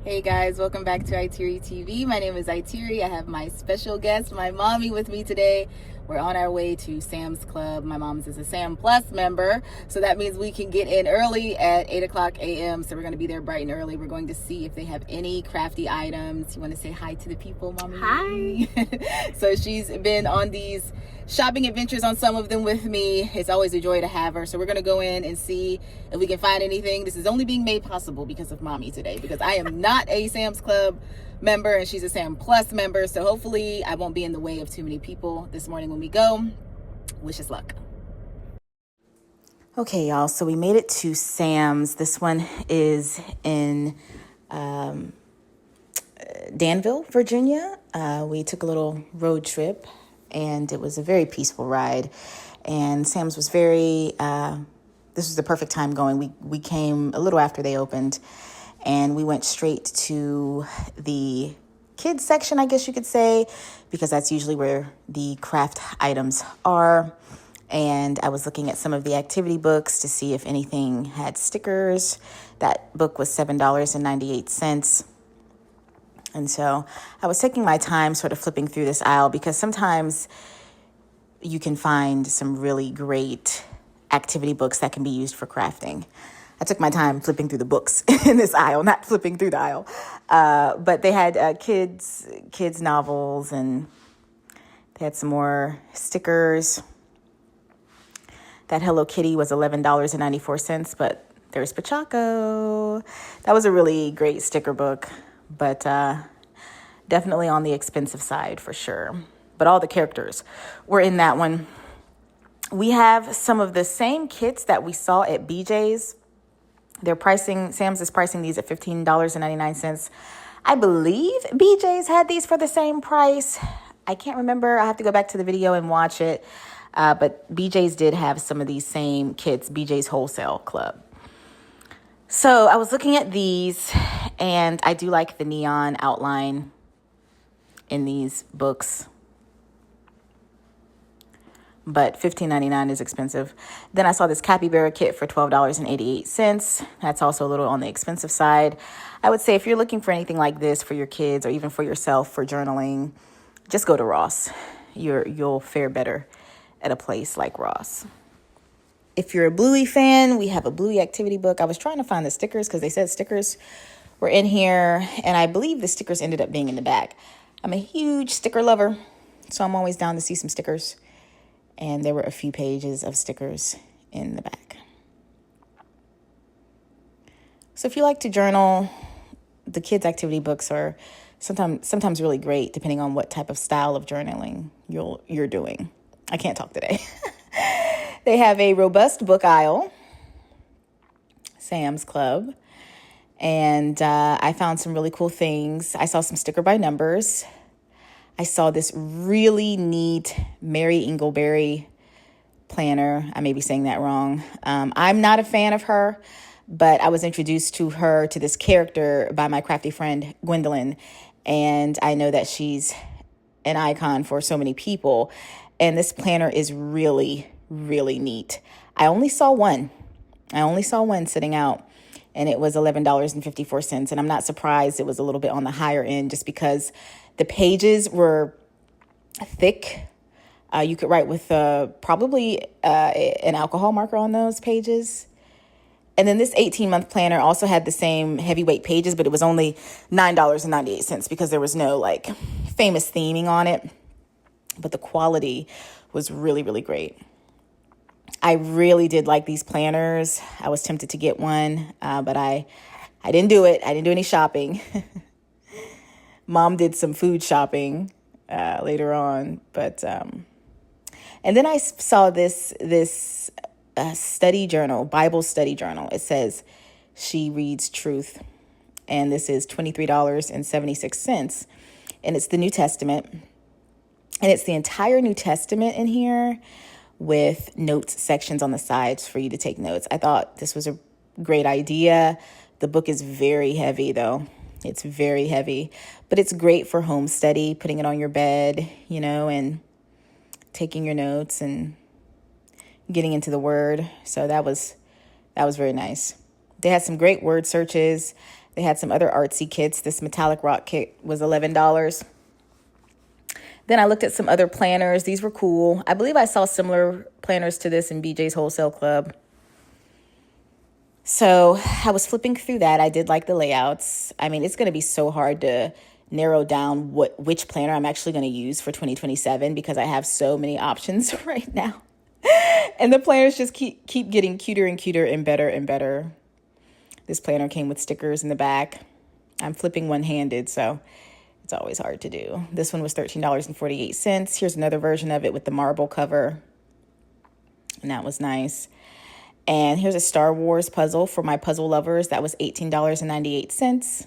Hey guys, welcome back to IteariTV. My name is Iteri. I have my special guest, my mommy, with me today. We're on our way to Sam's Club. My mom's is a Sam Plus member, so that means we can get in early at 8 o'clock a.m. So we're going to be there bright and early. We're going to see if they have any crafty items. You want to say hi to the people, mommy? Hi. So she's been on these shopping adventures on some of them with me. It's always a joy to have her. So we're going to go in and see if we can find anything. This is only being made possible because of mommy today, because I am not a Sam's Club member and she's a Sam Plus member. So hopefully I won't be in the way of too many people this morning when we go. Wish us luck. Okay, y'all. So we made it to Sam's. This one is in Danville, Virginia. We took a little road trip and it was a very peaceful ride. And Sam's was very, this was the perfect time going. We came a little after they opened and we went straight to the kids section, I guess you could say, because that's usually where the craft items are. And I was looking at some of the activity books to see if anything had stickers. That book was $7.98. And so I was taking my time sort of flipping through this aisle because sometimes you can find some really great activity books that can be used for crafting. I took my time flipping through the books in this aisle, not flipping through the aisle. But they had kids novels, and they had some more stickers. That Hello Kitty was $11.94, but there's Pachaco. That was a really great sticker book, but definitely on the expensive side for sure. But all the characters were in that one. We have some of the same kits that we saw at BJ's. Sam's is pricing these at $15.99. I believe BJ's had these for the same price. I can't remember. I have to go back to the video and watch it. But BJ's did have some of these same kits, BJ's Wholesale Club. So I was looking at these, and I do like the neon outline in these books. But $15.99 is expensive. Then I saw this capybara kit for $12.88. That's also a little on the expensive side. I would say if you're looking for anything like this for your kids or even for yourself for journaling, just go to Ross. You'll fare better at a place like Ross. If you're a Bluey fan, we have a Bluey activity book. I was trying to find the stickers because they said stickers were in here, and I believe the stickers ended up being in the back. I'm a huge sticker lover, so I'm always down to see some stickers. And there were a few pages of stickers in the back. So if you like to journal, the kids' activity books are sometimes really great, depending on what type of style of journaling you're doing. I can't talk today. They have a robust book aisle, Sam's Club. And I found some really cool things. I saw some sticker by numbers. I saw this really neat Mary Ingleberry planner. I may be saying that wrong. I'm not a fan of her, but I was introduced to her, to this character, by my crafty friend, Gwendolyn. And I know that she's an icon for so many people. And this planner is really, really neat. I only saw one sitting out, and it was $11.54. And I'm not surprised it was a little bit on the higher end just because the pages were thick. You could write with probably an alcohol marker on those pages. And then this 18-month planner also had the same heavyweight pages, but it was only $9.98 because there was no famous theming on it. But the quality was really, really great. I really did like these planners. I was tempted to get one, but I didn't do it. I didn't do any shopping. Mom did some food shopping later on, but and then I saw this study journal, Bible study journal. It says She Reads Truth, and this is $23.76, and it's the New Testament, and it's the entire New Testament in here with notes sections on the sides for you to take notes. I thought this was a great idea. The book is very heavy, though. It's very heavy, but it's great for home study, putting it on your bed, and taking your notes and getting into the word. So that was very nice. They had some great word searches. They had some other artsy kits. This metallic rock kit was $11. Then I looked at some other planners. These were cool. I believe I saw similar planners to this in BJ's Wholesale Club. So I was flipping through that. I did like the layouts. I mean, it's going to be so hard to narrow down which planner I'm actually going to use for 2027 because I have so many options right now. And the planners just keep getting cuter and cuter and better and better. This planner came with stickers in the back. I'm flipping one-handed, so it's always hard to do. This one was $13.48. Here's another version of it with the marble cover. And that was nice. And here's a Star Wars puzzle for my puzzle lovers. That was $18.98.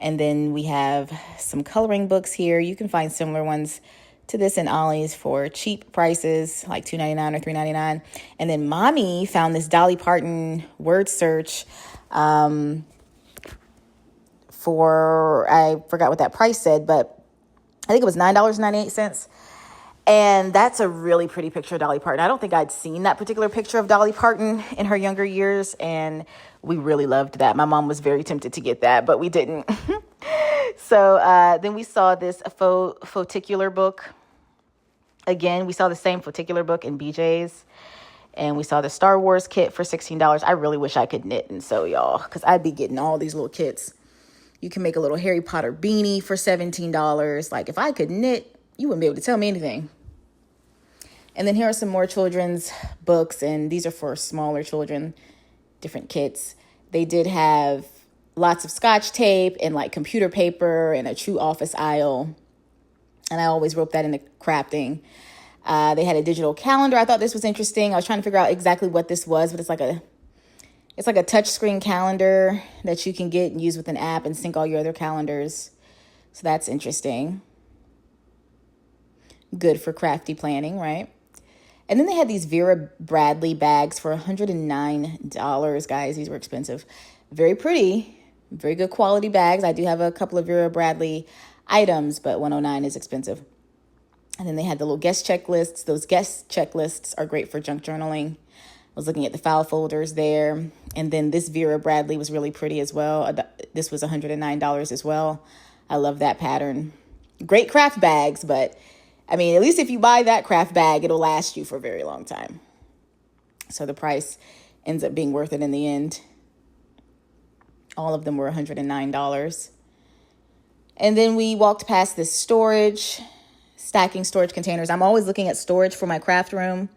And then we have some coloring books here. You can find similar ones to this in Ollies for cheap prices, like $2.99 or $3.99. And then Mommy found this Dolly Parton word search for, I forgot what that price said, but I think it was $9.98. And that's a really pretty picture of Dolly Parton. I don't think I'd seen that particular picture of Dolly Parton in her younger years, and we really loved that. My mom was very tempted to get that, but we didn't. So then we saw this foticular book. Again, we saw the same foticular book in BJ's, and we saw the Star Wars kit for $16. I really wish I could knit and sew, y'all, because I'd be getting all these little kits. You can make a little Harry Potter beanie for $17. Like, if I could knit, you wouldn't be able to tell me anything. And then here are some more children's books, and these are for smaller children, different kits. They did have lots of Scotch tape and like computer paper and a true office aisle. And I always rope that into crafting. They had a digital calendar. I thought this was interesting. I was trying to figure out exactly what this was, but it's like a touchscreen calendar that you can get and use with an app and sync all your other calendars. So that's interesting. Good for crafty planning, right? And then they had these Vera Bradley bags for $109, guys. These were expensive. Very pretty, very good quality bags. I do have a couple of Vera Bradley items, but $109 is expensive. And then they had the little guest checklists. Those guest checklists are great for junk journaling. I was looking at the file folders there. And then this Vera Bradley was really pretty as well. This was $109 as well. I love that pattern. Great craft bags, but I mean, at least if you buy that craft bag, it'll last you for a very long time. So the price ends up being worth it in the end. All of them were $109. And then we walked past this stacking storage containers. I'm always looking at storage for my craft room.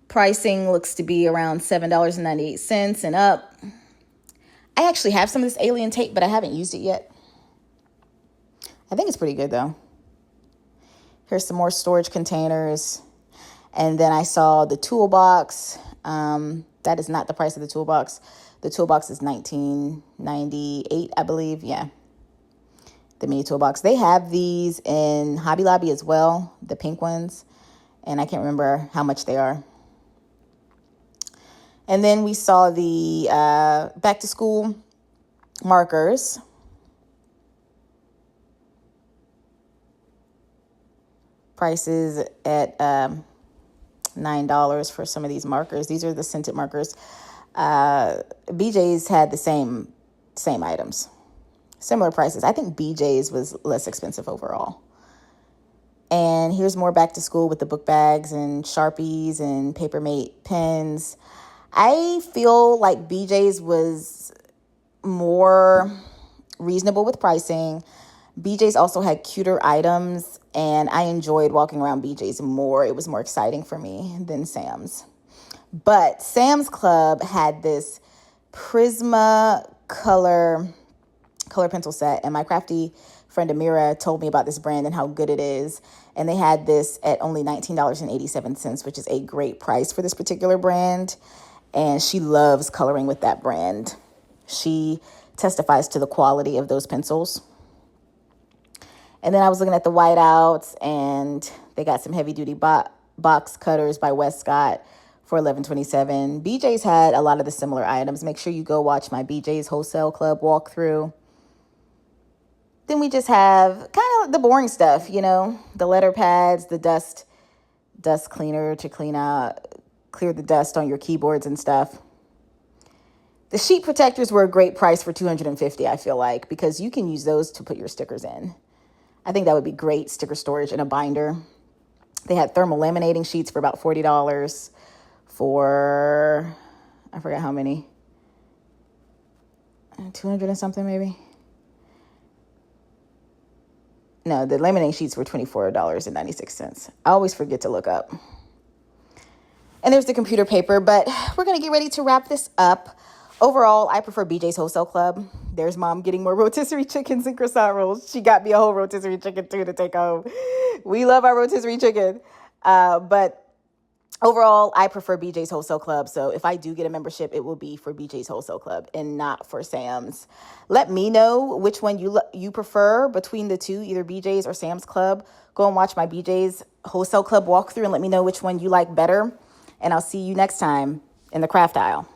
Pricing looks to be around $7.98 and up. I actually have some of this alien tape, but I haven't used it yet. I think it's pretty good though. Here's some more storage containers. And then I saw the toolbox. That is not the price of the toolbox. The toolbox is $19.98, I believe. Yeah. The mini toolbox. They have these in Hobby Lobby as well, the pink ones. And I can't remember how much they are. And then we saw the back to school markers. Prices at $9 for some of these markers. These are the scented markers. BJ's had the same items, similar prices. I think BJ's was less expensive overall. And here's more back to school with the book bags and Sharpies and Papermate pens. I feel like BJ's was more reasonable with pricing. BJ's also had cuter items, and I enjoyed walking around BJ's more. It was more exciting for me than Sam's. But Sam's Club had this Prisma color pencil set, and my crafty friend Amira told me about this brand and how good it is. And they had this at only $19.87, which is a great price for this particular brand. And she loves coloring with that brand. She testifies to the quality of those pencils. And then I was looking at the whiteouts, and they got some heavy-duty box cutters by Westcott for $11.27. BJ's had a lot of the similar items. Make sure you go watch my BJ's Wholesale Club walkthrough. Then we just have kind of the boring stuff, you know, the letter pads, the dust cleaner to clear the dust on your keyboards and stuff. The sheet protectors were a great price for $250, I feel like, because you can use those to put your stickers in. I think that would be great sticker storage in a binder. They had thermal laminating sheets for about $40 for, I forgot how many, 200 and something maybe. No, the laminating sheets were $24.96. I always forget to look up. And there's the computer paper, but we're going to get ready to wrap this up. Overall, I prefer BJ's Wholesale Club. There's Mom getting more rotisserie chickens and croissant rolls. She got me a whole rotisserie chicken, too, to take home. We love our rotisserie chicken. But overall, I prefer BJ's Wholesale Club. So if I do get a membership, it will be for BJ's Wholesale Club and not for Sam's. Let me know which one you prefer between the two, either BJ's or Sam's Club. Go and watch my BJ's Wholesale Club walkthrough and let me know which one you like better. And I'll see you next time in the craft aisle.